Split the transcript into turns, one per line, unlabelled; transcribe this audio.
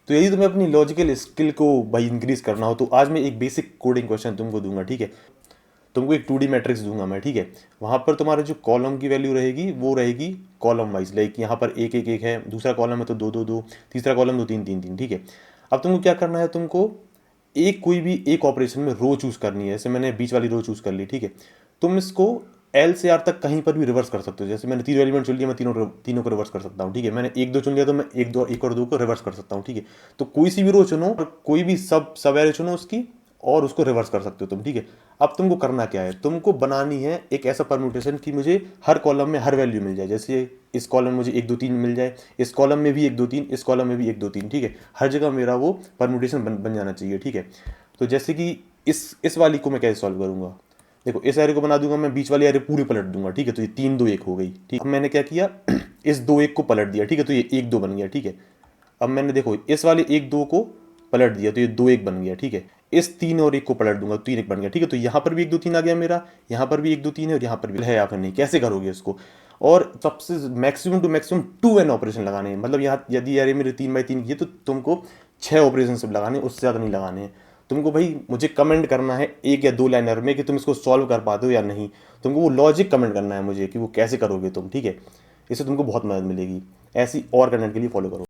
तो यदि तुम्हें अपनी लॉजिकल स्किल को भाई इंक्रीज करना हो तो आज मैं एक बेसिक कोडिंग क्वेश्चन तुमको दूंगा, ठीक है। तुमको एक 2D मैट्रिक्स दूंगा मैं, ठीक है। वहाँ पर तुम्हारे जो कॉलम की वैल्यू रहेगी वो रहेगी कॉलम वाइज, लाइक यहाँ पर एक एक एक है, दूसरा कॉलम है तो दो दो दो, तीसरा कॉलम 2 3 3 3, ठीक है। अब तुमको क्या करना है, तुमको एक कोई भी एक ऑपरेशन में रो चूज करनी है। जैसे मैंने बीच वाली रो चूज कर ली, ठीक है। तुम इसको एल से आर तक कहीं पर भी रिवर्स कर सकते हो। जैसे मैंने तीनों एलिमेंट चुन लिया, मैं तीनों तीनों को रिवर्स कर सकता हूँ, ठीक है। मैंने एक दो चुन लिया तो मैं एक दो एक और दो को रिवर्स कर सकता हूँ, ठीक है। तो कोई सी भी रो चुनो और कोई भी सब सब एरे चुनो उसकी, और उसको रिवर्स कर सकते हो तुम, ठीक है। अब तुमको करना क्या है, तुमको बनानी है एक ऐसा परम्यूटेशन कि मुझे हर कॉलम में हर वैल्यू मिल जाए। जैसे इस कॉलम में मुझे 1 2 3 मिल जाए, इस कॉलम में भी 1 2 3, इस कॉलम में भी 1 2 3, ठीक है। हर जगह मेरा वो परम्यूटेशन बन जाना चाहिए, ठीक है। तो जैसे कि इस वाली को मैं कैसे सॉल्व करूंगा, देखो इस एरे को बना दूंगा मैं, बीच वाली एरे पूरी पलट दूंगा, ठीक है। तो ये 3 2 1 हो गई, ठीक। अब मैंने क्या किया, इस 2 1 को पलट दिया, ठीक है। तो ये 1 2 बन गया, ठीक है। अब मैंने देखो इस वाले 1 2 को पलट दिया तो ये 2 1 बन गया, ठीक है। इस 3 और 1 को पलट दूंगा तो 3 1 बन गया, ठीक है। तो यहाँ पर भी 1 2 3 आ गया मेरा, यहाँ पर भी 1 2 3 है और यहाँ पर भी है, या फिर नहीं, कैसे करोगे इसको। और सबसे maximum to maximum 2n operation लगाने हैं। मतलब यहाँ यदि यार मेरे 3 बाई 3 की है तो तुमको 6 ऑपरेशन सब लगाने हैं, उससे ज़्यादा नहीं लगाने हैं। तुमको भाई मुझे कमेंट करना है 1 या 2 लाइनर में कि तुम इसको सॉल्व कर पाते हो या नहीं। तुमको वो लॉजिक कमेंट करना है मुझे कि वो कैसे करोगे तुम, ठीक है। इससे तुमको बहुत मदद मिलेगी। ऐसी और कंटेंट के लिए फॉलो करो।